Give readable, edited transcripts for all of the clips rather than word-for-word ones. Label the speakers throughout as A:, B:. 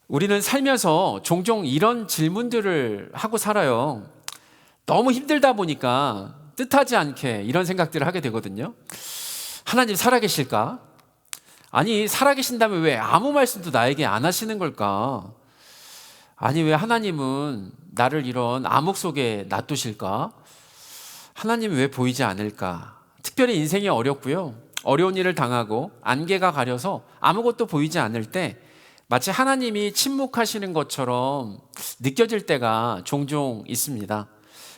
A: 우리는 살면서 종종 이런 질문들을 하고 살아요. 너무 힘들다 보니까 뜻하지 않게 이런 생각들을 하게 되거든요. 하나님 살아계실까? 아니, 살아계신다면 왜 아무 말씀도 나에게 안 하시는 걸까? 아니, 왜 하나님은 나를 이런 암흑 속에 놔두실까? 하나님은 왜 보이지 않을까? 특별히 인생이 어렵고요. 어려운 일을 당하고 안개가 가려서 아무것도 보이지 않을 때 마치 하나님이 침묵하시는 것처럼 느껴질 때가 종종 있습니다.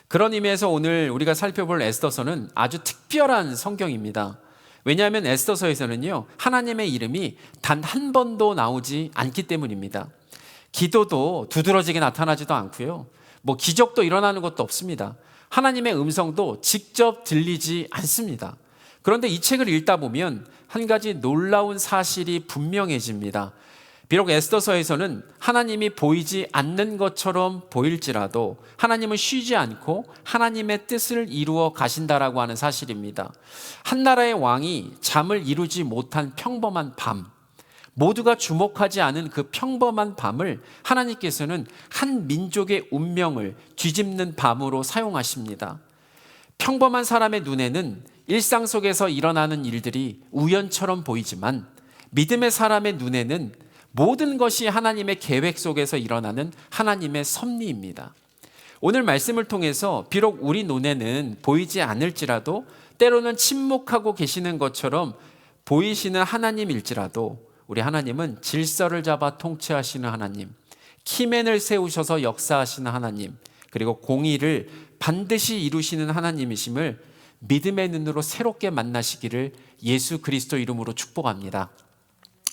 A: 그런 의미에서 오늘 우리가 살펴볼 에스더서는 아주 특별한 성경입니다. 왜냐하면 에스더서에서는요, 하나님의 이름이 단 한 번도 나오지 않기 때문입니다. 기도도 두드러지게 나타나지도 않고요, 기적도 일어나는 것도 없습니다. 하나님의 음성도 직접 들리지 않습니다. 그런데 이 책을 읽다 보면 한 가지 놀라운 사실이 분명해집니다. 비록 에스더서에서는 하나님이 보이지 않는 것처럼 보일지라도 하나님은 쉬지 않고 하나님의 뜻을 이루어 가신다라고 하는 사실입니다. 한 나라의 왕이 잠을 이루지 못한 평범한 밤, 모두가 주목하지 않은 그 평범한 밤을 하나님께서는 한 민족의 운명을 뒤집는 밤으로 사용하십니다. 평범한 사람의 눈에는 일상 속에서 일어나는 일들이 우연처럼 보이지만 믿음의 사람의 눈에는 모든 것이 하나님의 계획 속에서 일어나는 하나님의 섭리입니다. 오늘 말씀을 통해서 비록 우리 눈에는 보이지 않을지라도 때로는 침묵하고 계시는 것처럼 보이시는 하나님일지라도 우리 하나님은 질서를 잡아 통치하시는 하나님, 키맨을 세우셔서 역사하시는 하나님, 그리고 공의를 반드시 이루시는 하나님이심을 믿음의 눈으로 새롭게 만나시기를 예수 그리스도 이름으로 축복합니다.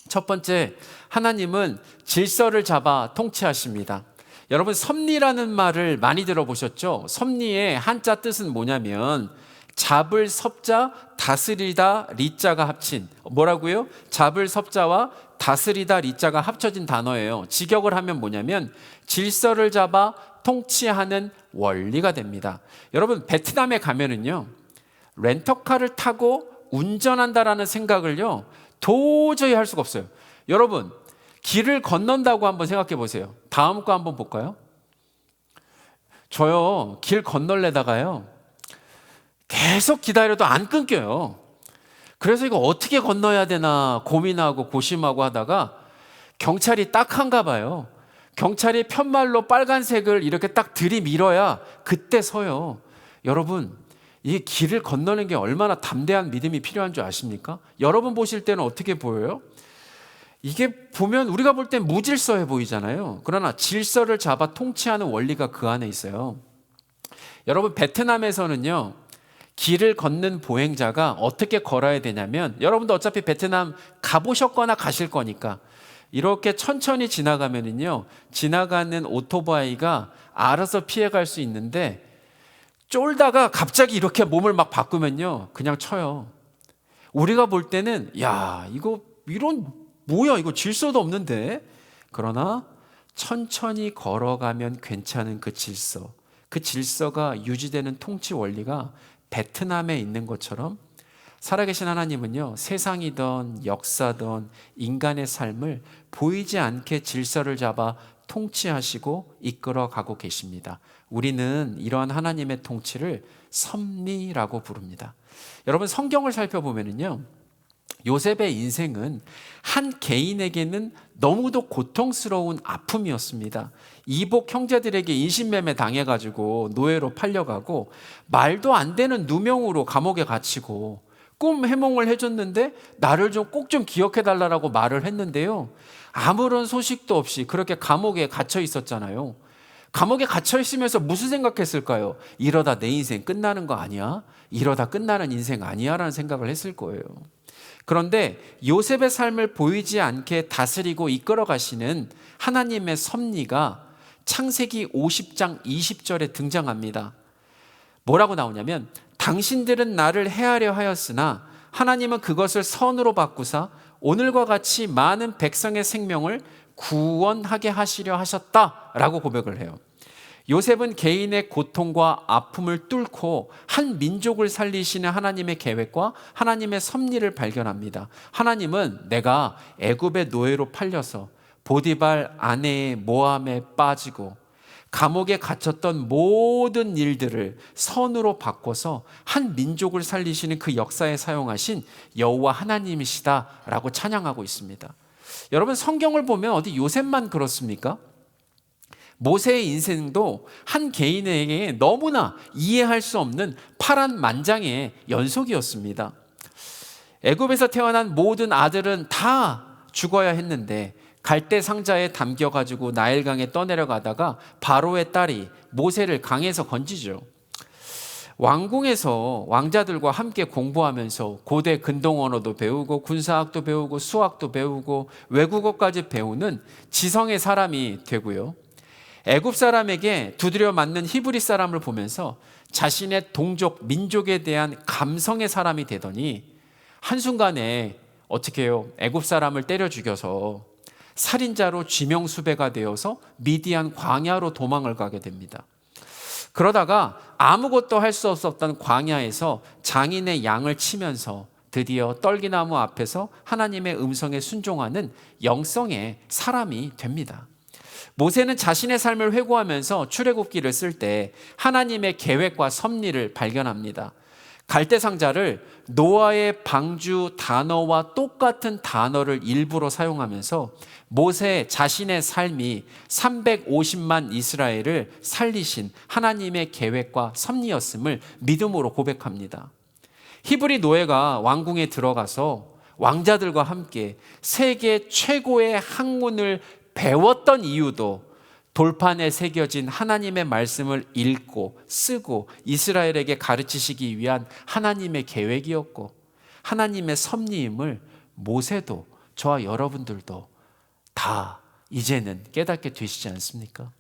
A: 첫 번째, 하나님은 질서를 잡아 통치하십니다. 여러분, 섭리라는 말을 많이 들어보셨죠? 섭리의 한자 뜻은 뭐냐면 잡을 섭자, 다스리다 리자가 합친, 뭐라고요? 잡을 섭자와 다스리다 리자가 합쳐진 단어예요. 직역을 하면 뭐냐면 질서를 잡아 통치하는 원리가 됩니다. 여러분, 베트남에 가면은요, 렌터카를 타고 운전한다라는 생각을요 도저히 할 수가 없어요. 여러분, 길을 건넌다고 한번 생각해 보세요. 다음 거 한번 볼까요? 저요, 길 건널래다가요 계속 기다려도 안 끊겨요. 그래서 이거 어떻게 건너야 되나 고민하고 고심하고 하다가 경찰이 딱한가 봐요. 경찰이 편말로 빨간색을 이렇게 딱 들이밀어야 그때 서요. 여러분, 이 길을 건너는 게 얼마나 담대한 믿음이 필요한 줄 아십니까? 여러분 보실 때는 어떻게 보여요? 이게 보면 우리가 볼 땐 무질서해 보이잖아요. 그러나 질서를 잡아 통치하는 원리가 그 안에 있어요. 여러분, 베트남에서는요, 길을 걷는 보행자가 어떻게 걸어야 되냐면, 여러분도 어차피 베트남 가보셨거나 가실 거니까 이렇게 천천히 지나가면은요, 지나가는 오토바이가 알아서 피해갈 수 있는데 쫄다가 갑자기 이렇게 몸을 막 바꾸면요, 그냥 쳐요. 우리가 볼 때는 이거 뭐야, 이거 질서도 없는데. 그러나 천천히 걸어가면 괜찮은 그 질서가 유지되는 통치 원리가 베트남에 있는 것처럼 살아계신 하나님은요, 세상이든 역사든 인간의 삶을 보이지 않게 질서를 잡아 통치하시고 이끌어가고 계십니다. 우리는 이러한 하나님의 통치를 섭리라고 부릅니다. 여러분, 성경을 살펴보면요, 요셉의 인생은 한 개인에게는 너무도 고통스러운 아픔이었습니다. 이복 형제들에게 인신매매 당해가지고 노예로 팔려가고 말도 안 되는 누명으로 감옥에 갇히고 꿈 해몽을 해줬는데 나를 꼭 좀 기억해달라고 말을 했는데요, 아무런 소식도 없이 그렇게 감옥에 갇혀 있었잖아요. 감옥에 갇혀 있으면서 무슨 생각했을까요? 이러다 내 인생 끝나는 거 아니야? 이러다 끝나는 인생 아니야? 라는 생각을 했을 거예요. 그런데 요셉의 삶을 보이지 않게 다스리고 이끌어 가시는 하나님의 섭리가 창세기 50장 20절에 등장합니다. 뭐라고 나오냐면, 당신들은 나를 해하려 하였으나 하나님은 그것을 선으로 바꾸사 오늘과 같이 많은 백성의 생명을 구원하게 하시려 하셨다라고 고백을 해요. 요셉은 개인의 고통과 아픔을 뚫고 한 민족을 살리시는 하나님의 계획과 하나님의 섭리를 발견합니다. 하나님은 내가 애굽의 노예로 팔려서 보디발 아내의 모함에 빠지고 감옥에 갇혔던 모든 일들을 선으로 바꿔서 한 민족을 살리시는 그 역사에 사용하신 여호와 하나님이시다라고 찬양하고 있습니다. 여러분, 성경을 보면 어디 요셉만 그렇습니까? 모세의 인생도 한 개인에게 너무나 이해할 수 없는 파란만장의 연속이었습니다. 애굽에서 태어난 모든 아들은 다 죽어야 했는데 갈대 상자에 담겨가지고 나일강에 떠내려가다가 바로의 딸이 모세를 강에서 건지죠. 왕궁에서 왕자들과 함께 공부하면서 고대 근동 언어도 배우고 군사학도 배우고 수학도 배우고 외국어까지 배우는 지성의 사람이 되고요. 애굽 사람에게 두드려 맞는 히브리 사람을 보면서 자신의 동족, 민족에 대한 감성의 사람이 되더니 한순간에 어떻게 해요? 애굽 사람을 때려 죽여서 살인자로 지명수배가 되어서 미디안 광야로 도망을 가게 됩니다. 그러다가 아무것도 할 수 없었던 광야에서 장인의 양을 치면서 드디어 떨기나무 앞에서 하나님의 음성에 순종하는 영성의 사람이 됩니다. 모세는 자신의 삶을 회고하면서 출애굽기를 쓸 때 하나님의 계획과 섭리를 발견합니다. 갈대상자를 노아의 방주 단어와 똑같은 단어를 일부러 사용하면서 모세 자신의 삶이 350만 이스라엘을 살리신 하나님의 계획과 섭리였음을 믿음으로 고백합니다. 히브리 노예가 왕궁에 들어가서 왕자들과 함께 세계 최고의 학문을 배웠던 이유도 돌판에 새겨진 하나님의 말씀을 읽고 쓰고 이스라엘에게 가르치시기 위한 하나님의 계획이었고 하나님의 섭리임을 모세도 저와 여러분들도 다 이제는 깨닫게 되시지 않습니까?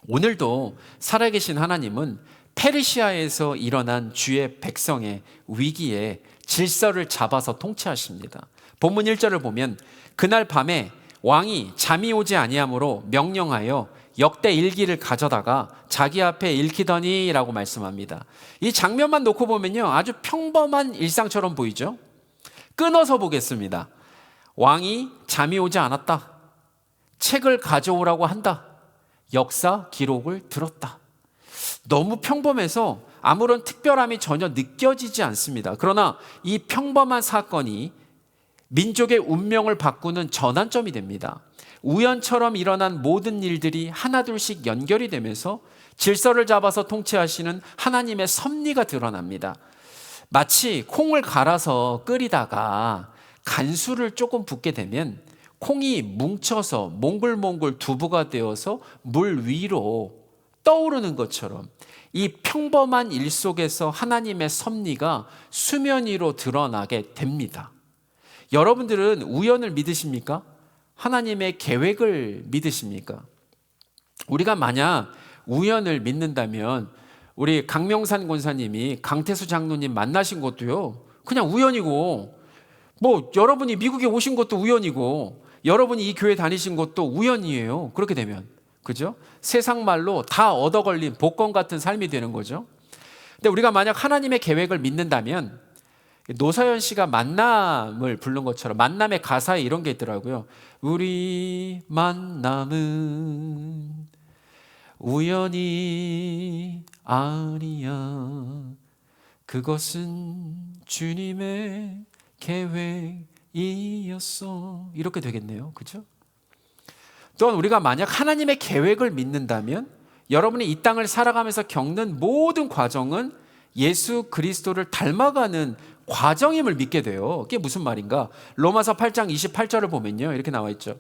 A: 오늘도 살아계신 하나님은 페르시아에서 일어난 주의 백성의 위기에 질서를 잡아서 통치하십니다. 본문 1절을 보면 그날 밤에 왕이 잠이 오지 아니하므로 명령하여 역대 일기를 가져다가 자기 앞에 읽히더니 라고 말씀합니다. 이 장면만 놓고 보면요, 아주 평범한 일상처럼 보이죠? 끊어서 보겠습니다. 왕이 잠이 오지 않았다. 책을 가져오라고 한다. 역사 기록을 들었다. 너무 평범해서 아무런 특별함이 전혀 느껴지지 않습니다. 그러나 이 평범한 사건이 민족의 운명을 바꾸는 전환점이 됩니다. 우연처럼 일어난 모든 일들이 하나둘씩 연결이 되면서 질서를 잡아서 통치하시는 하나님의 섭리가 드러납니다. 마치 콩을 갈아서 끓이다가 간수를 조금 붓게 되면 콩이 뭉쳐서 몽글몽글 두부가 되어서 물 위로 떠오르는 것처럼 이 평범한 일 속에서 하나님의 섭리가 수면 위로 드러나게 됩니다. 여러분들은 우연을 믿으십니까? 하나님의 계획을 믿으십니까? 우리가 만약 우연을 믿는다면 우리 강명산 권사님이 강태수 장로님 만나신 것도요, 그냥 우연이고, 뭐 여러분이 미국에 오신 것도 우연이고, 여러분이 이 교회 다니신 것도 우연이에요. 그렇게 되면, 그죠? 세상 말로 다 얻어 걸린 복권 같은 삶이 되는 거죠. 근데 우리가 만약 하나님의 계획을 믿는다면 노사연 씨가 만남을 부른 것처럼 만남의 가사에 이런 게 있더라고요. 우리 만남은 우연이 아니야. 그것은 주님의 계획이었어. 이렇게 되겠네요. 그죠? 또한 우리가 만약 하나님의 계획을 믿는다면 여러분이 이 땅을 살아가면서 겪는 모든 과정은 예수 그리스도를 닮아가는 과정임을 믿게 돼요. 그게 무슨 말인가? 로마서 8장 28절을 보면요, 이렇게 나와 있죠.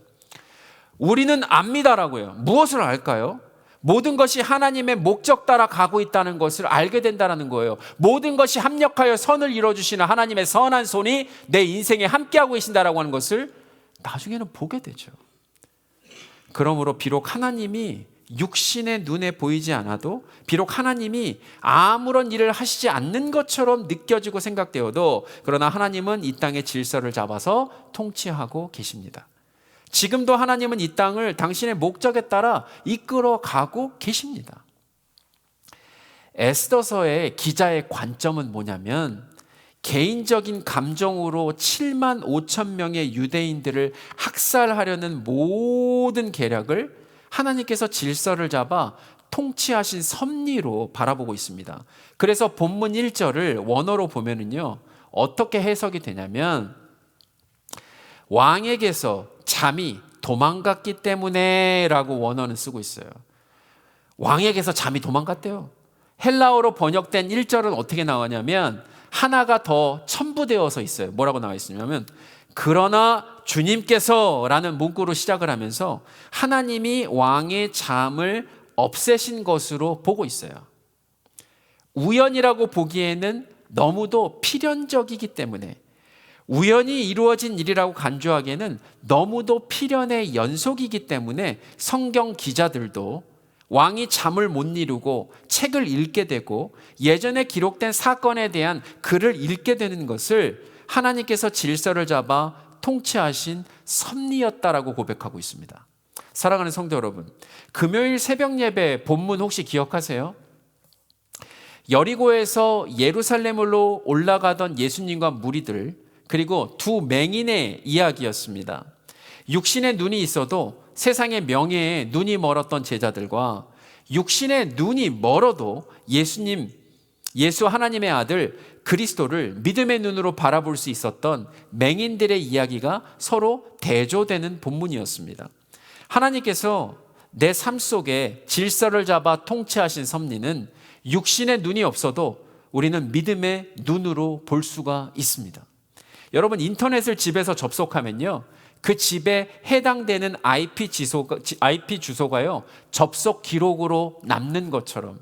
A: 우리는 압니다라고요. 무엇을 알까요? 모든 것이 하나님의 목적 따라 가고 있다는 것을 알게 된다는 거예요. 모든 것이 합력하여 선을 이루어주시는 하나님의 선한 손이 내 인생에 함께하고 계신다라고 하는 것을 나중에는 보게 되죠. 그러므로 비록 하나님이 육신의 눈에 보이지 않아도, 비록 하나님이 아무런 일을 하시지 않는 것처럼 느껴지고 생각되어도, 그러나 하나님은 이 땅의 질서를 잡아서 통치하고 계십니다. 지금도 하나님은 이 땅을 당신의 목적에 따라 이끌어 가고 계십니다. 에스더서의 기자의 관점은 뭐냐면, 개인적인 감정으로 7만 5천 명의 유대인들을 학살하려는 모든 계략을 하나님께서 질서를 잡아 통치하신 섭리로 바라보고 있습니다. 그래서 본문 1절을 원어로 보면은요, 어떻게 해석이 되냐면, 왕에게서 잠이 도망갔기 때문에 라고 원어는 쓰고 있어요. 왕에게서 잠이 도망갔대요. 헬라어로 번역된 1절은 어떻게 나오냐면 하나가 더 첨부되어서 있어요. 뭐라고 나와 있냐면 그러나 주님께서 라는 문구로 시작을 하면서 하나님이 왕의 잠을 없애신 것으로 보고 있어요. 우연이라고 보기에는 너무도 필연적이기 때문에, 우연히 이루어진 일이라고 간주하기에는 너무도 필연의 연속이기 때문에 성경 기자들도 왕이 잠을 못 이루고 책을 읽게 되고 예전에 기록된 사건에 대한 글을 읽게 되는 것을 하나님께서 질서를 잡아 통치하신 섭리였다라고 고백하고 있습니다. 사랑하는 성도 여러분, 금요일 새벽 예배 본문 혹시 기억하세요? 여리고에서 예루살렘으로 올라가던 예수님과 무리들, 그리고 두 맹인의 이야기였습니다. 육신의 눈이 있어도 세상의 명예에 눈이 멀었던 제자들과 육신의 눈이 멀어도 예수 하나님의 아들 그리스도를 믿음의 눈으로 바라볼 수 있었던 맹인들의 이야기가 서로 대조되는 본문이었습니다. 하나님께서 내 삶 속에 질서를 잡아 통치하신 섭리는 육신의 눈이 없어도 우리는 믿음의 눈으로 볼 수가 있습니다. 여러분, 인터넷을 집에서 접속하면요, 그 집에 해당되는 IP 주소가요, 접속 기록으로 남는 것처럼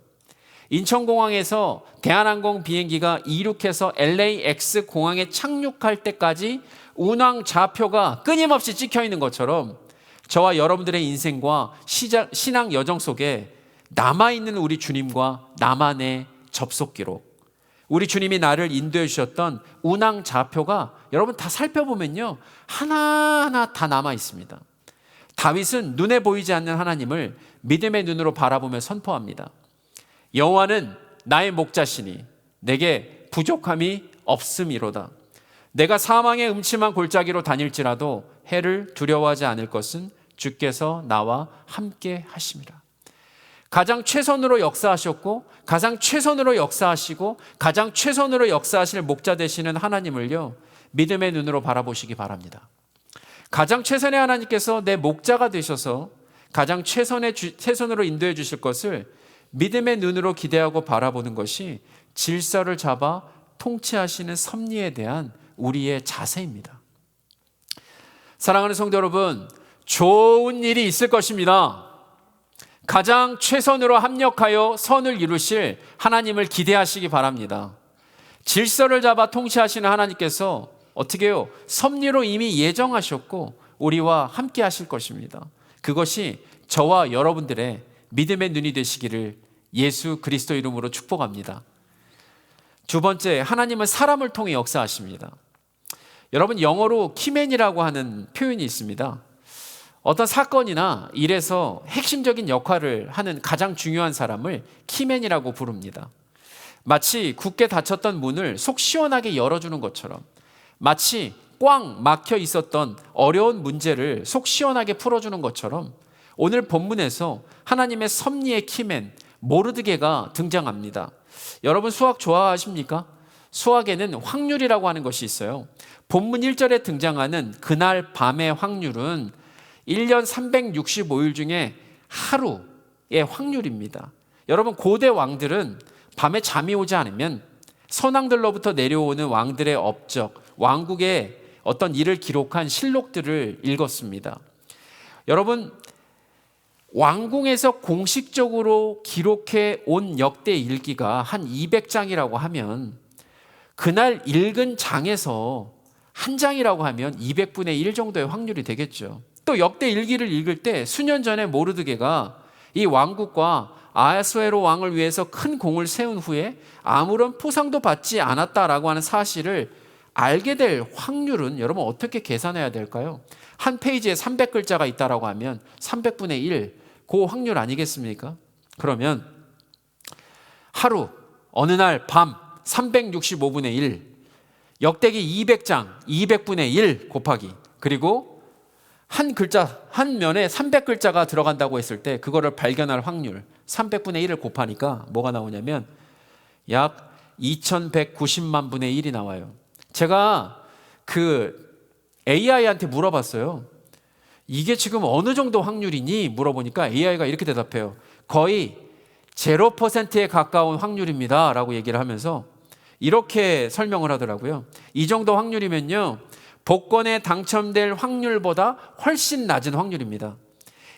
A: 인천공항에서 대한항공 비행기가 이륙해서 LAX 공항에 착륙할 때까지 운항 좌표가 끊임없이 찍혀 있는 것처럼 저와 여러분들의 인생과 신앙 여정 속에 남아있는 우리 주님과 나만의 접속 기록, 우리 주님이 나를 인도해 주셨던 운항 좌표가 여러분 다 살펴보면요, 하나하나 다 남아 있습니다. 다윗은 눈에 보이지 않는 하나님을 믿음의 눈으로 바라보며 선포합니다. 여호와는 나의 목자시니 내게 부족함이 없음이로다. 내가 사망의 음침한 골짜기로 다닐지라도 해를 두려워하지 않을 것은 주께서 나와 함께 하심이라. 가장 최선으로 역사하셨고 가장 최선으로 역사하시고 가장 최선으로 역사하실 목자 되시는 하나님을요, 믿음의 눈으로 바라보시기 바랍니다. 가장 최선의 하나님께서 내 목자가 되셔서 가장 최선으로 인도해 주실 것을 믿음의 눈으로 기대하고 바라보는 것이 질서를 잡아 통치하시는 섭리에 대한 우리의 자세입니다. 사랑하는 성도 여러분, 좋은 일이 있을 것입니다. 가장 최선으로 합력하여 선을 이루실 하나님을 기대하시기 바랍니다. 질서를 잡아 통치하시는 하나님께서 어떻게 해요? 섭리로 이미 예정하셨고 우리와 함께 하실 것입니다. 그것이 저와 여러분들의 믿음의 눈이 되시기를 예수 그리스도 이름으로 축복합니다. 두 번째, 하나님은 사람을 통해 역사하십니다. 여러분, 영어로 키맨이라고 하는 표현이 있습니다. 어떤 사건이나 일에서 핵심적인 역할을 하는 가장 중요한 사람을 키맨이라고 부릅니다. 마치 굳게 닫혔던 문을 속 시원하게 열어주는 것처럼, 마치 꽉 막혀 있었던 어려운 문제를 속 시원하게 풀어주는 것처럼 오늘 본문에서 하나님의 섭리의 키맨 모르드게가 등장합니다. 여러분, 수학 좋아하십니까? 수학에는 확률이라고 하는 것이 있어요. 본문 1절에 등장하는 그날 밤의 확률은 1년 365일 중에 하루의 확률입니다. 여러분, 고대 왕들은 밤에 잠이 오지 않으면 선왕들로부터 내려오는 왕들의 업적, 왕국의 어떤 일을 기록한 실록들을 읽었습니다. 여러분, 왕궁에서 공식적으로 기록해 온 역대 일기가 한 200장이라고 하면 그날 읽은 장에서 한 장이라고 하면 200분의 1 정도의 확률이 되겠죠. 또 역대 일기를 읽을 때 수년 전에 모르드게가 이 왕국과 아하수에로 왕을 위해서 큰 공을 세운 후에 아무런 포상도 받지 않았다라고 하는 사실을 알게 될 확률은 여러분 어떻게 계산해야 될까요? 한 페이지에 300글자가 있다라고 하면 300분의 1, 그 확률 아니겠습니까? 그러면 하루, 어느 날 밤 365분의 1, 역대기 200장 200분의 1 곱하기, 그리고 한 글자 한 면에 300글자가 들어간다고 했을 때 그거를 발견할 확률 300분의 1을 곱하니까 뭐가 나오냐면 약 2190만 분의 1이 나와요. 제가 그 AI한테 물어봤어요. 이게 지금 어느 정도 확률이니? 물어보니까 AI가 이렇게 대답해요. 거의 0%에 가까운 확률입니다 라고 얘기를 하면서 이렇게 설명을 하더라고요. 이 정도 확률이면요, 복권에 당첨될 확률보다 훨씬 낮은 확률입니다.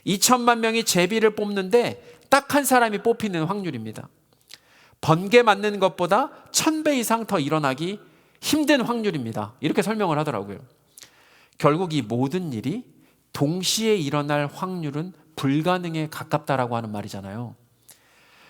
A: 2천만 명이 제비를 뽑는데 딱 한 사람이 뽑히는 확률입니다. 번개 맞는 것보다 1000배 이상 더 일어나기 힘든 확률입니다. 이렇게 설명을 하더라고요. 결국 이 모든 일이 동시에 일어날 확률은 불가능에 가깝다라고 하는 말이잖아요.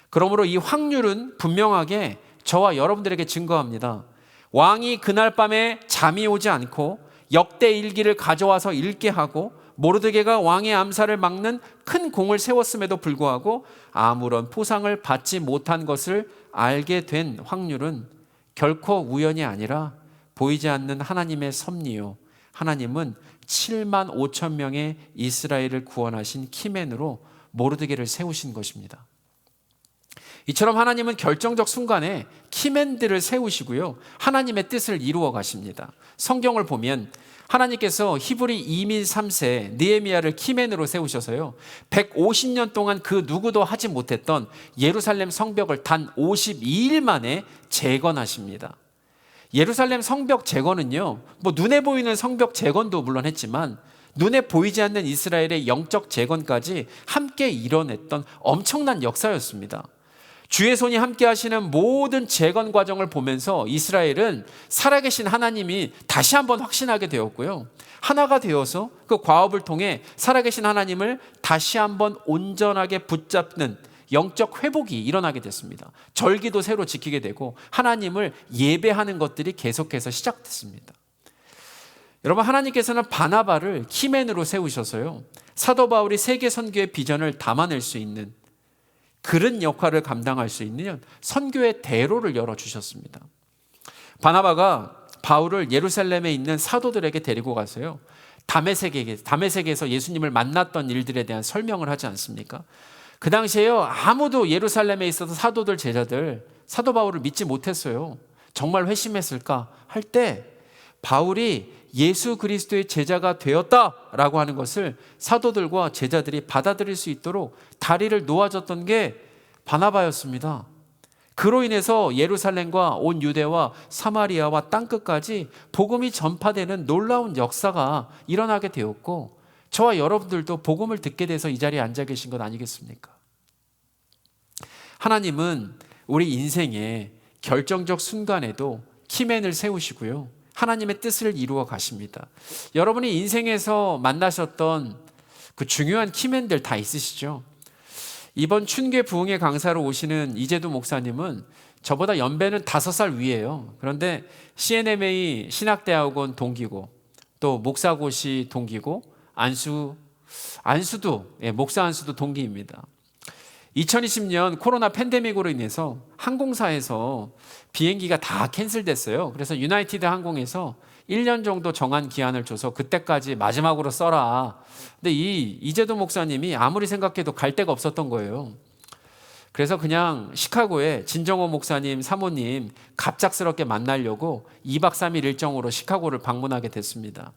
A: 그러므로 이 확률은 분명하게 저와 여러분들에게 증거합니다. 왕이 그날 밤에 잠이 오지 않고 역대 일기를 가져와서 읽게 하고 모르드게가 왕의 암살을 막는 큰 공을 세웠음에도 불구하고 아무런 포상을 받지 못한 것을 알게 된 확률은 결코 우연이 아니라 보이지 않는 하나님의 섭리요, 하나님은 7만 5천 명의 이스라엘을 구원하신 키맨으로 모르드게를 세우신 것입니다. 이처럼 하나님은 결정적 순간에 키맨들을 세우시고요, 하나님의 뜻을 이루어 가십니다. 성경을 보면 하나님께서 히브리 2민 3세 느헤미야를 키맨으로 세우셔서요, 150년 동안 그 누구도 하지 못했던 예루살렘 성벽을 단 52일 만에 재건하십니다. 예루살렘 성벽 재건은요, 뭐 눈에 보이는 성벽 재건도 물론 했지만 눈에 보이지 않는 이스라엘의 영적 재건까지 함께 이뤄냈던 엄청난 역사였습니다. 주의 손이 함께 하시는 모든 재건 과정을 보면서 이스라엘은 살아계신 하나님이 다시 한번 확신하게 되었고요, 하나가 되어서 그 과업을 통해 살아계신 하나님을 다시 한번 온전하게 붙잡는 영적 회복이 일어나게 됐습니다. 절기도 새로 지키게 되고 하나님을 예배하는 것들이 계속해서 시작됐습니다. 여러분, 하나님께서는 바나바를 키맨으로 세우셔서요, 사도 바울이 세계 선교의 비전을 담아낼 수 있는 그런 역할을 감당할 수 있는 선교의 대로를 열어주셨습니다. 바나바가 바울을 예루살렘에 있는 사도들에게 데리고 가서요, 다메섹에서 예수님을 만났던 일들에 대한 설명을 하지 않습니까? 그 당시에요, 아무도 예루살렘에 있어서 사도들, 제자들, 사도 바울을 믿지 못했어요. 정말 회심했을까 할 때 바울이 예수 그리스도의 제자가 되었다라고 하는 것을 사도들과 제자들이 받아들일 수 있도록 다리를 놓아줬던 게 바나바였습니다. 그로 인해서 예루살렘과 온 유대와 사마리아와 땅끝까지 복음이 전파되는 놀라운 역사가 일어나게 되었고, 저와 여러분들도 복음을 듣게 돼서 이 자리에 앉아 계신 것 아니겠습니까? 하나님은 우리 인생의 결정적 순간에도 키맨을 세우시고요, 하나님의 뜻을 이루어 가십니다. 여러분이 인생에서 만나셨던 그 중요한 키맨들 다 있으시죠? 이번 춘계 부흥회 강사로 오시는 이재두 목사님은 저보다 연배는 5살 위예요. 그런데 CNMA 신학대학원 동기고, 또 목사고시 동기고, 안수도, 목사 안수도 동기입니다. 2020년 코로나 팬데믹으로 인해서 항공사에서 비행기가 다 캔슬됐어요. 그래서 유나이티드 항공에서 1년 정도 정한 기한을 줘서 그때까지 마지막으로 써라. 근데 이재도 목사님이 아무리 생각해도 갈 데가 없었던 거예요. 그래서 그냥 시카고에 진정호 목사님 사모님 갑작스럽게 만나려고 2박 3일 일정으로 시카고를 방문하게 됐습니다.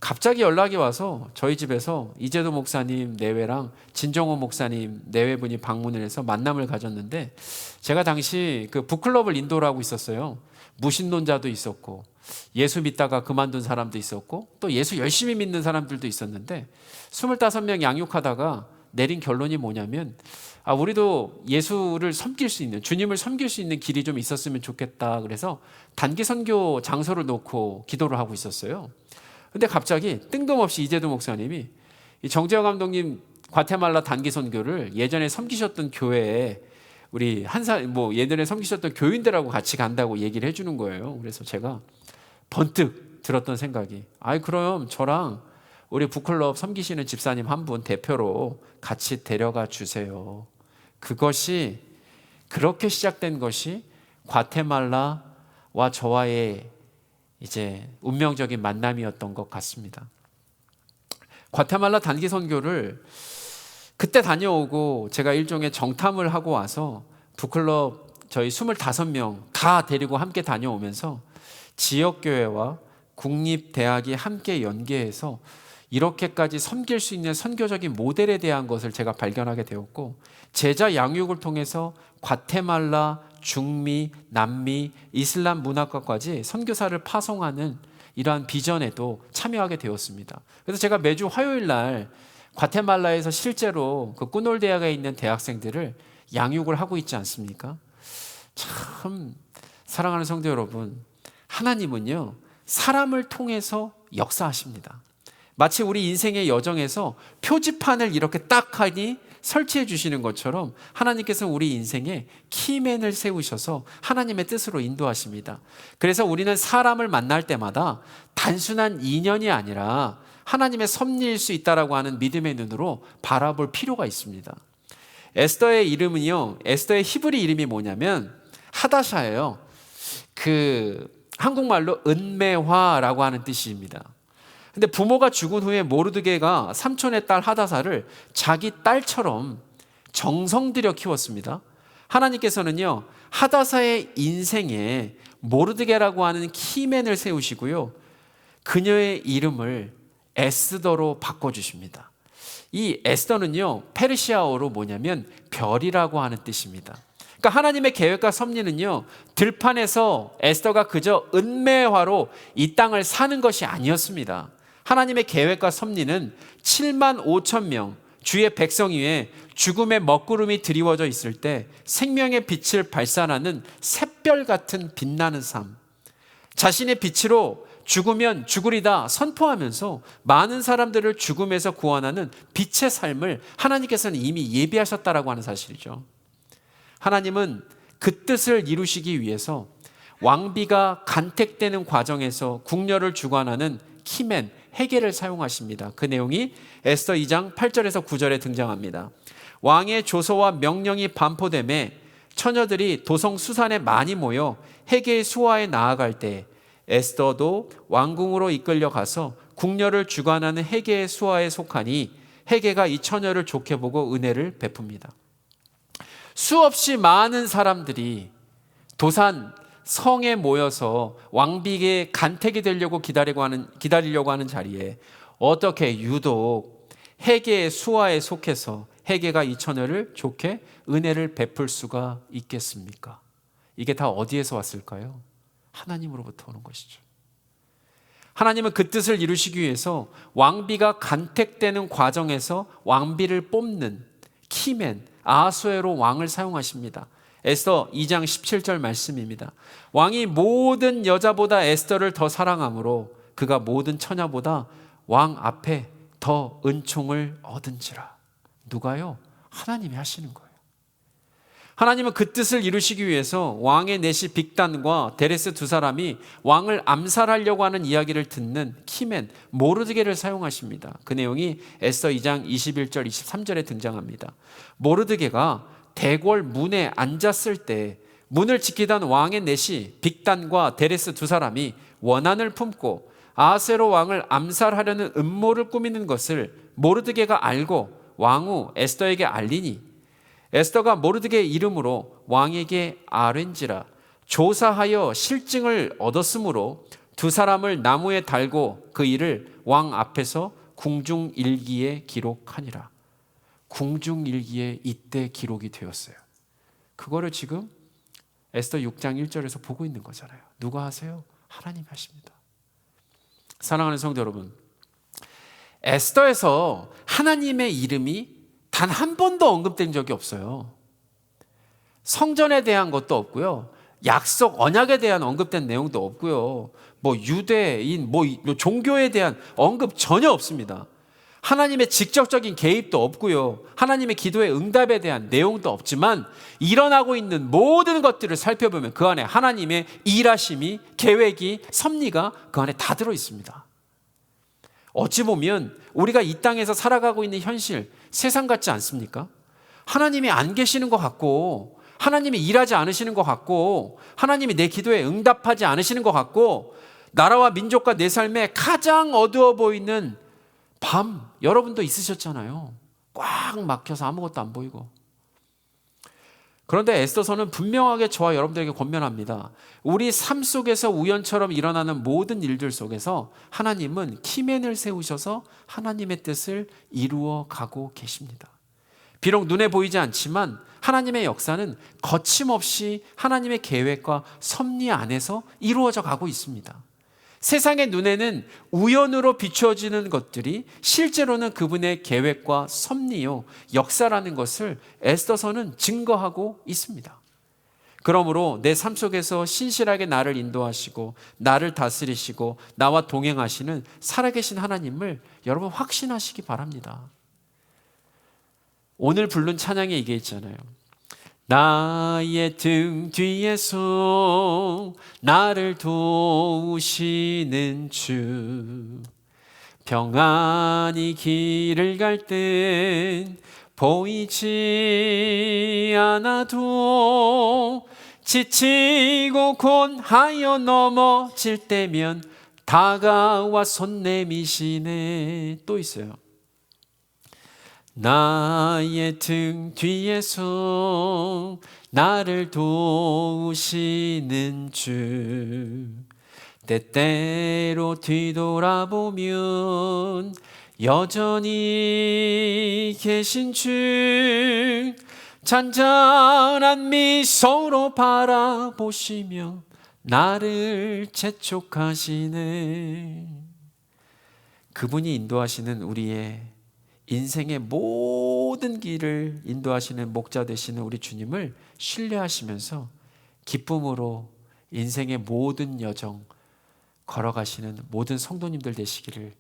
A: 갑자기 연락이 와서 저희 집에서 이재도 목사님 내외랑 진정호 목사님 내외분이 방문을 해서 만남을 가졌는데, 제가 당시 그 북클럽을 인도를 하고 있었어요. 무신론자도 있었고, 예수 믿다가 그만둔 사람도 있었고, 또 예수 열심히 믿는 사람들도 있었는데 25명 양육하다가 내린 결론이 뭐냐면, 우리도 예수를 섬길 수 있는, 주님을 섬길 수 있는 길이 좀 있었으면 좋겠다. 그래서 단기 선교 장소를 놓고 기도를 하고 있었어요. 근데 갑자기 뜬금없이 이재도 목사님이 정재영 감독님 과테말라 단기 선교를 예전에 섬기셨던 교회에 우리 예전에 섬기셨던 교인들하고 같이 간다고 얘기를 해주는 거예요. 그래서 제가 번뜩 들었던 생각이, 그럼 저랑 우리 북클럽 섬기시는 집사님 한 분 대표로 같이 데려가 주세요. 그렇게 시작된 것이 과테말라와 저와의 이제 운명적인 만남이었던 것 같습니다. 과테말라 단기 선교를 그때 다녀오고 제가 일종의 정탐을 하고 와서 북클럽 저희 25명 다 데리고 함께 다녀오면서 지역교회와 국립대학이 함께 연계해서 이렇게까지 섬길 수 있는 선교적인 모델에 대한 것을 제가 발견하게 되었고, 제자 양육을 통해서 과테말라, 중미, 남미, 이슬람 문화과까지 선교사를 파송하는 이러한 비전에도 참여하게 되었습니다. 그래서 제가 매주 화요일 날 과테말라에서 실제로 그 꾸놀대학에 있는 대학생들을 양육을 하고 있지 않습니까? 참 사랑하는 성도 여러분, 하나님은요 사람을 통해서 역사하십니다. 마치 우리 인생의 여정에서 표지판을 이렇게 딱 하니 설치해 주시는 것처럼 하나님께서 우리 인생에 키맨을 세우셔서 하나님의 뜻으로 인도하십니다. 그래서 우리는 사람을 만날 때마다 단순한 인연이 아니라 하나님의 섭리일 수 있다라고 하는 믿음의 눈으로 바라볼 필요가 있습니다. 에스더의 이름은요, 에스더의 히브리 이름이 뭐냐면 하다샤예요. 한국말로 은매화라고 하는 뜻입니다. 근데 부모가 죽은 후에 모르드게가 삼촌의 딸 하다사를 자기 딸처럼 정성 들여 키웠습니다. 하나님께서는요 하다사의 인생에 모르드게라고 하는 키맨을 세우시고요, 그녀의 이름을 에스더로 바꿔주십니다. 이 에스더는요 페르시아어로 뭐냐면 별이라고 하는 뜻입니다. 그러니까 하나님의 계획과 섭리는요 들판에서 에스더가 그저 은매화로 이 땅을 사는 것이 아니었습니다. 하나님의 계획과 섭리는 7만 5천 명 주의 백성 위에 죽음의 먹구름이 드리워져 있을 때 생명의 빛을 발산하는 샛별 같은 빛나는 삶, 자신의 빛으로 죽으면 죽으리다 선포하면서 많은 사람들을 죽음에서 구원하는 빛의 삶을 하나님께서는 이미 예비하셨다라고 하는 사실이죠. 하나님은 그 뜻을 이루시기 위해서 왕비가 간택되는 과정에서 궁녀를 주관하는 키맨, 헤게를 사용하십니다. 그 내용이 에스더 2장 8절에서 9절에 등장합니다. 왕의 조서와 명령이 반포됨에 처녀들이 도성 수산에 많이 모여 헤게의 수하에 나아갈 때 에스더도 왕궁으로 이끌려 가서 궁녀를 주관하는 헤게의 수하에 속하니 헤게가 이 처녀를 좋게 보고 은혜를 베풉니다. 수없이 많은 사람들이 도산 성에 모여서 왕비에게 간택이 되려고 기다리려고 하는 자리에 어떻게 유독 헤게의 수하에 속해서 헤게가 이 처녀를 좋게 은혜를 베풀 수가 있겠습니까? 이게 다 어디에서 왔을까요? 하나님으로부터 오는 것이죠. 하나님은 그 뜻을 이루시기 위해서 왕비가 간택되는 과정에서 왕비를 뽑는 키맨, 아하수에로 왕을 사용하십니다. 에스더 2장 17절 말씀입니다. 왕이 모든 여자보다 에스더를 더 사랑하므로 그가 모든 처녀보다 왕 앞에 더 은총을 얻은지라. 누가요? 하나님이 하시는 거예요. 하나님은 그 뜻을 이루시기 위해서 왕의 내시 빅단과 데레스 두 사람이 왕을 암살하려고 하는 이야기를 듣는 키맨 모르드게를 사용하십니다. 그 내용이 에스더 2장 21절 23절에 등장합니다. 모르드게가 대궐 문에 앉았을 때 문을 지키던 왕의 내시 빅단과 데레스 두 사람이 원한을 품고 아하스웨로 왕을 암살하려는 음모를 꾸미는 것을 모르드게가 알고 왕후 에스더에게 알리니 에스더가 모르드게의 이름으로 왕에게 아뢰니라 조사하여 실증을 얻었으므로 두 사람을 나무에 달고 그 일을 왕 앞에서 궁중일기에 기록하니라. 궁중일기에 이때 기록이 되었어요. 그거를 지금 에스더 6장 1절에서 보고 있는 거잖아요. 누가 하세요? 하나님이 하십니다. 사랑하는 성도 여러분, 에스더에서 하나님의 이름이 단 한 번도 언급된 적이 없어요. 성전에 대한 것도 없고요, 약속 언약에 대한 언급된 내용도 없고요, 유대인 종교에 대한 언급 전혀 없습니다. 하나님의 직접적인 개입도 없고요, 하나님의 기도의 응답에 대한 내용도 없지만 일어나고 있는 모든 것들을 살펴보면 그 안에 하나님의 일하심이, 계획이, 섭리가 그 안에 다 들어 있습니다. 어찌 보면 우리가 이 땅에서 살아가고 있는 현실, 세상 같지 않습니까? 하나님이 안 계시는 것 같고, 하나님이 일하지 않으시는 것 같고, 하나님이 내 기도에 응답하지 않으시는 것 같고, 나라와 민족과 내 삶에 가장 어두워 보이는 밤, 여러분도 있으셨잖아요. 꽉 막혀서 아무것도 안 보이고. 그런데 에스더서는 분명하게 저와 여러분들에게 권면합니다. 우리 삶 속에서 우연처럼 일어나는 모든 일들 속에서 하나님은 키맨을 세우셔서 하나님의 뜻을 이루어 가고 계십니다. 비록 눈에 보이지 않지만 하나님의 역사는 거침없이 하나님의 계획과 섭리 안에서 이루어져 가고 있습니다. 세상의 눈에는 우연으로 비추어지는 것들이 실제로는 그분의 계획과 섭리요, 역사라는 것을 에스더서는 증거하고 있습니다. 그러므로 내 삶 속에서 신실하게 나를 인도하시고 나를 다스리시고 나와 동행하시는 살아계신 하나님을 여러분 확신하시기 바랍니다. 오늘 부른 찬양에 이게 있잖아요. 나의 등 뒤에서 나를 도우시는 주, 평안히 길을 갈 땐 보이지 않아도 지치고 곤하여 넘어질 때면 다가와 손 내미시네. 또 있어요. 나의 등 뒤에서 나를 도우시는 주, 때때로 뒤돌아보면 여전히 계신 주, 잔잔한 미소로 바라보시며 나를 재촉하시네. 그분이 인도하시는 우리의 인생의 모든 길을 인도하시는 목자 되시는 우리 주님을 신뢰하시면서 기쁨으로 인생의 모든 여정 걸어가시는 모든 성도님들 되시기를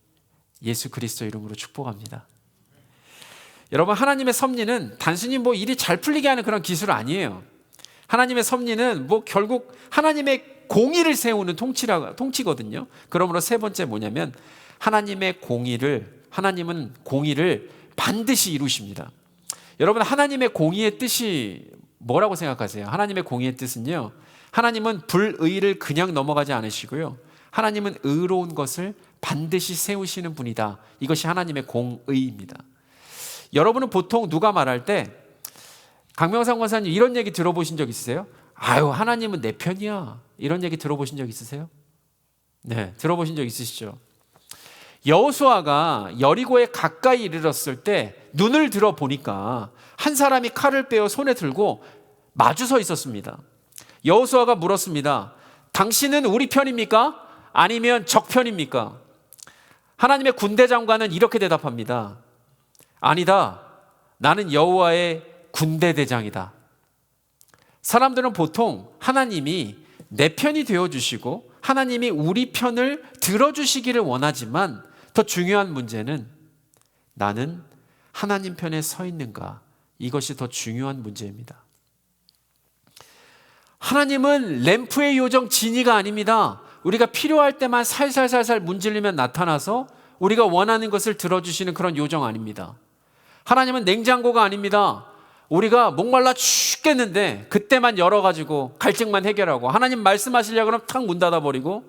A: 예수 그리스도 이름으로 축복합니다. 여러분, 하나님의 섭리는 단순히 일이 잘 풀리게 하는 그런 기술 아니에요. 하나님의 섭리는 결국 하나님의 공의를 세우는 통치거든요. 그러므로 세 번째 뭐냐면 하나님은 공의를 반드시 이루십니다. 여러분, 하나님의 공의의 뜻이 뭐라고 생각하세요? 하나님의 공의의 뜻은요, 하나님은 불의를 그냥 넘어가지 않으시고요, 하나님은 의로운 것을 반드시 세우시는 분이다. 이것이 하나님의 공의입니다. 여러분은 보통 누가 말할 때, 강명상 권사님 이런 얘기 들어보신 적 있으세요? 아유, 하나님은 내 편이야. 이런 얘기 들어보신 적 있으세요? 네, 들어보신 적 있으시죠? 여호수아가 여리고에 가까이 이르렀을 때 눈을 들어 보니까 한 사람이 칼을 빼어 손에 들고 마주 서 있었습니다. 여호수아가 물었습니다. 당신은 우리 편입니까? 아니면 적 편입니까? 하나님의 군대 장관은 이렇게 대답합니다. 아니다. 나는 여호와의 군대 대장이다. 사람들은 보통 하나님이 내 편이 되어주시고 하나님이 우리 편을 들어주시기를 원하지만 더 중요한 문제는 나는 하나님 편에 서 있는가? 이것이 더 중요한 문제입니다. 하나님은 램프의 요정 지니가 아닙니다. 우리가 필요할 때만 살살살살 문질리면 나타나서 우리가 원하는 것을 들어주시는 그런 요정 아닙니다. 하나님은 냉장고가 아닙니다. 우리가 목말라 죽겠는데 그때만 열어가지고 갈증만 해결하고 하나님 말씀하시려고 그러면 탁 문 닫아버리고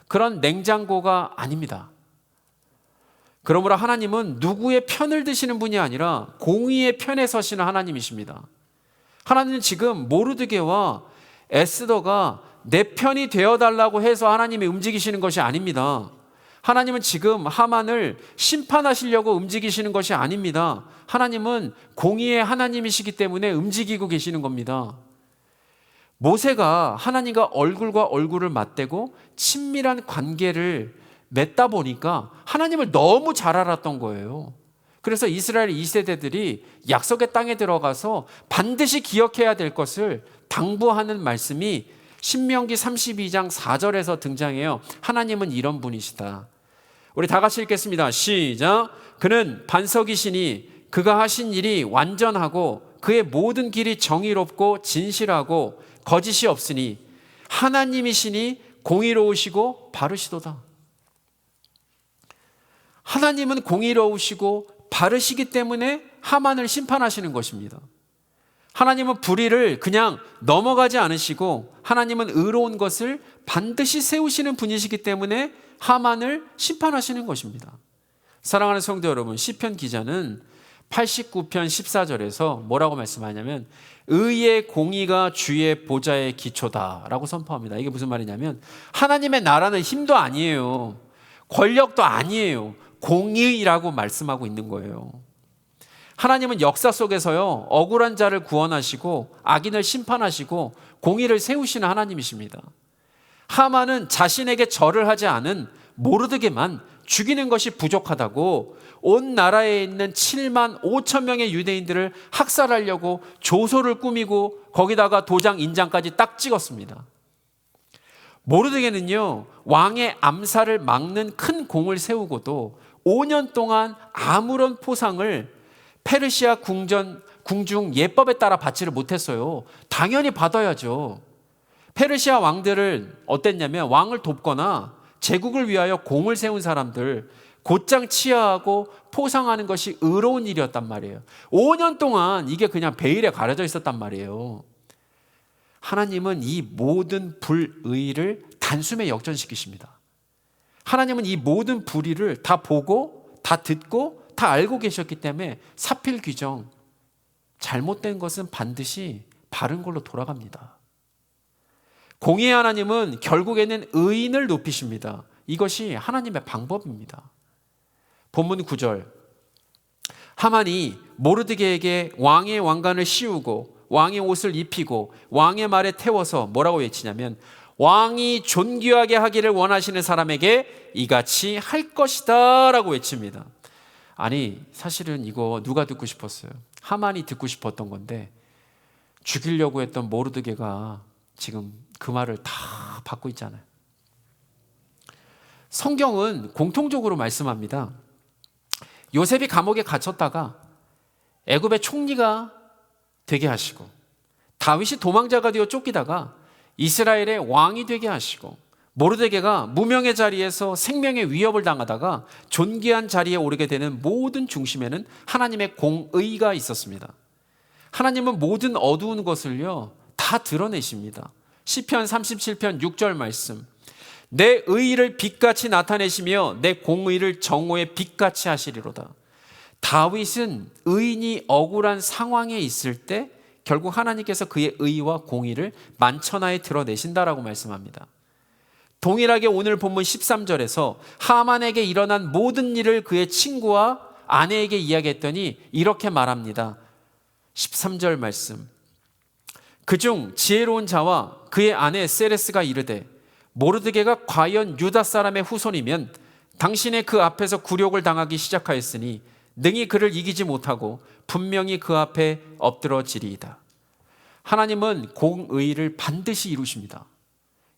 A: 그런 냉장고가 아닙니다. 그러므로 하나님은 누구의 편을 드시는 분이 아니라 공의의 편에 서시는 하나님이십니다. 하나님은 지금 모르드게와 에스더가 내 편이 되어달라고 해서 하나님이 움직이시는 것이 아닙니다. 하나님은 지금 하만을 심판하시려고 움직이시는 것이 아닙니다. 하나님은 공의의 하나님이시기 때문에 움직이고 계시는 겁니다. 모세가 하나님과 얼굴과 얼굴을 맞대고 친밀한 관계를 맺다 보니까 하나님을 너무 잘 알았던 거예요. 그래서 이스라엘 2세대들이 약속의 땅에 들어가서 반드시 기억해야 될 것을 당부하는 말씀이 신명기 32장 4절에서 등장해요. 하나님은 이런 분이시다. 우리 다 같이 읽겠습니다. 시작. 그는 반석이시니 그가 하신 일이 완전하고 그의 모든 길이 정의롭고 진실하고 거짓이 없으니 하나님이시니 공의로우시고 바르시도다. 하나님은 공의로우시고 바르시기 때문에 하만을 심판하시는 것입니다. 하나님은 불의를 그냥 넘어가지 않으시고 하나님은 의로운 것을 반드시 세우시는 분이시기 때문에 하만을 심판하시는 것입니다. 사랑하는 성도 여러분, 시편 기자는 89편 14절에서 뭐라고 말씀하냐면 의의 공의가 주의 보좌의 기초다라고 선포합니다. 이게 무슨 말이냐면 하나님의 나라는 힘도 아니에요. 권력도 아니에요. 공의라고 말씀하고 있는 거예요. 하나님은 역사 속에서요, 억울한 자를 구원하시고 악인을 심판하시고 공의를 세우시는 하나님이십니다. 하만은 자신에게 절을 하지 않은 모르드게만 죽이는 것이 부족하다고 온 나라에 있는 7만 5천 명의 유대인들을 학살하려고 조소를 꾸미고 거기다가 도장 인장까지 딱 찍었습니다. 모르드게는요, 왕의 암살을 막는 큰 공을 세우고도 5년 동안 아무런 포상을 페르시아 궁중 예법에 따라 받지를 못했어요. 당연히 받아야죠. 페르시아 왕들을 어땠냐면 왕을 돕거나 제국을 위하여 공을 세운 사람들 곧장 치하하고 포상하는 것이 의로운 일이었단 말이에요. 5년 동안 이게 그냥 베일에 가려져 있었단 말이에요. 하나님은 이 모든 불의를 단숨에 역전시키십니다. 하나님은 이 모든 불의를 다 보고 다 듣고 다 알고 계셨기 때문에 사필 규정, 잘못된 것은 반드시 바른 걸로 돌아갑니다. 공의의 하나님은 결국에는 의인을 높이십니다. 이것이 하나님의 방법입니다. 본문 9절, 하만이 모르드게에게 왕의 왕관을 씌우고 왕의 옷을 입히고 왕의 말에 태워서 뭐라고 외치냐면 왕이 존귀하게 하기를 원하시는 사람에게 이같이 할 것이다 라고 외칩니다. 아니, 사실은 이거 누가 듣고 싶었어요? 하만이 듣고 싶었던 건데 죽이려고 했던 모르드게가 지금 그 말을 다 받고 있잖아요. 성경은 공통적으로 말씀합니다. 요셉이 감옥에 갇혔다가 애굽의 총리가 되게 하시고 다윗이 도망자가 되어 쫓기다가 이스라엘의 왕이 되게 하시고 모르드게가 무명의 자리에서 생명의 위협을 당하다가 존귀한 자리에 오르게 되는 모든 중심에는 하나님의 공의가 있었습니다. 하나님은 모든 어두운 것을요 다 드러내십니다. 시편 37편 6절 말씀, 내 의의를 빛같이 나타내시며 내 공의를 정오의 빛같이 하시리로다. 다윗은 의인이 억울한 상황에 있을 때 결국 하나님께서 그의 의와 공의를 만천하에 드러내신다라고 말씀합니다. 동일하게 오늘 본문 13절에서 하만에게 일어난 모든 일을 그의 친구와 아내에게 이야기했더니 이렇게 말합니다. 13절 말씀, 그중 지혜로운 자와 그의 아내 세레스가 이르되 모르드게가 과연 유다 사람의 후손이면 당신의 그 앞에서 굴욕을 당하기 시작하였으니 능히 그를 이기지 못하고 분명히 그 앞에 엎드러지리이다. 하나님은 공의를 반드시 이루십니다.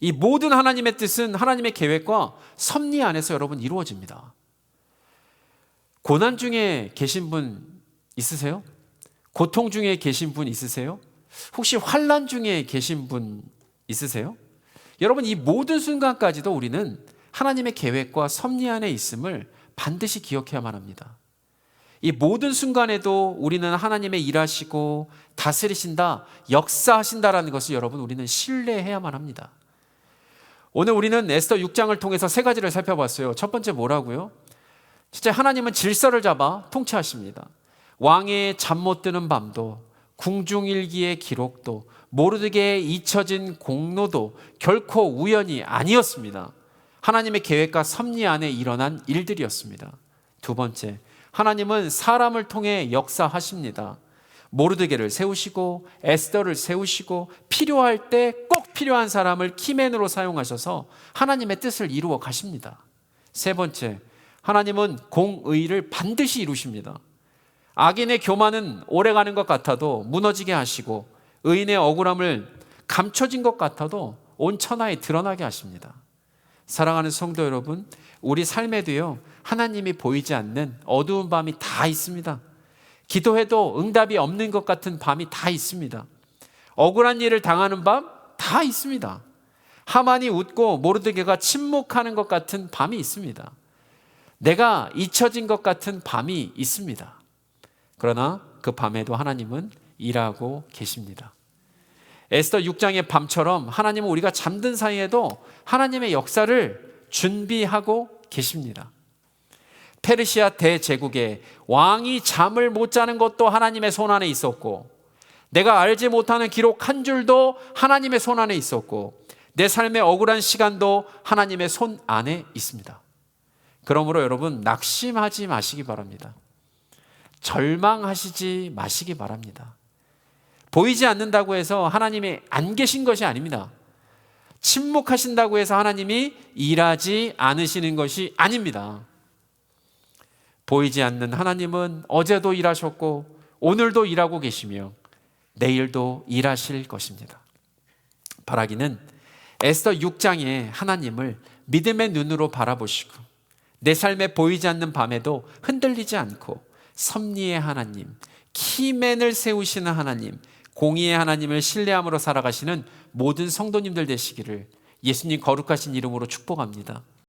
A: 이 모든 하나님의 뜻은 하나님의 계획과 섭리 안에서 여러분 이루어집니다. 고난 중에 계신 분 있으세요? 고통 중에 계신 분 있으세요? 혹시 환난 중에 계신 분 있으세요? 여러분, 이 모든 순간까지도 우리는 하나님의 계획과 섭리 안에 있음을 반드시 기억해야만 합니다. 이 모든 순간에도 우리는 하나님의 일하시고 다스리신다, 역사하신다라는 것을 여러분 우리는 신뢰해야만 합니다. 오늘 우리는 에스더 6장을 통해서 세 가지를 살펴봤어요. 첫 번째 뭐라고요? 진짜 하나님은 질서를 잡아 통치하십니다. 왕의 잠 못 드는 밤도, 궁중일기의 기록도, 모르드게의 잊혀진 공로도 결코 우연이 아니었습니다. 하나님의 계획과 섭리 안에 일어난 일들이었습니다. 두 번째, 하나님은 사람을 통해 역사하십니다. 모르드게를 세우시고 에스더를 세우시고 필요할 때 꼭 필요한 사람을 키맨으로 사용하셔서 하나님의 뜻을 이루어 가십니다. 세 번째, 하나님은 공의를 반드시 이루십니다. 악인의 교만은 오래가는 것 같아도 무너지게 하시고 의인의 억울함을 감춰진 것 같아도 온 천하에 드러나게 하십니다. 사랑하는 성도 여러분, 우리 삶에도요 하나님이 보이지 않는 어두운 밤이 다 있습니다. 기도해도 응답이 없는 것 같은 밤이 다 있습니다. 억울한 일을 당하는 밤 다 있습니다. 하만이 웃고 모르드게가 침묵하는 것 같은 밤이 있습니다. 내가 잊혀진 것 같은 밤이 있습니다. 그러나 그 밤에도 하나님은 일하고 계십니다. 에스더 6장의 밤처럼 하나님은 우리가 잠든 사이에도 하나님의 역사를 준비하고 계십니다. 페르시아 대제국에 왕이 잠을 못 자는 것도 하나님의 손 안에 있었고, 내가 알지 못하는 기록 한 줄도 하나님의 손 안에 있었고, 내 삶의 억울한 시간도 하나님의 손 안에 있습니다. 그러므로 여러분, 낙심하지 마시기 바랍니다. 절망하시지 마시기 바랍니다. 보이지 않는다고 해서 하나님이 안 계신 것이 아닙니다. 침묵하신다고 해서 하나님이 일하지 않으시는 것이 아닙니다. 보이지 않는 하나님은 어제도 일하셨고 오늘도 일하고 계시며 내일도 일하실 것입니다. 바라기는 에스더 6장에 하나님을 믿음의 눈으로 바라보시고 내 삶에 보이지 않는 밤에도 흔들리지 않고 섭리의 하나님, 키맨을 세우시는 하나님, 공의의 하나님을 신뢰함으로 살아가시는 모든 성도님들 되시기를 예수님 거룩하신 이름으로 축복합니다.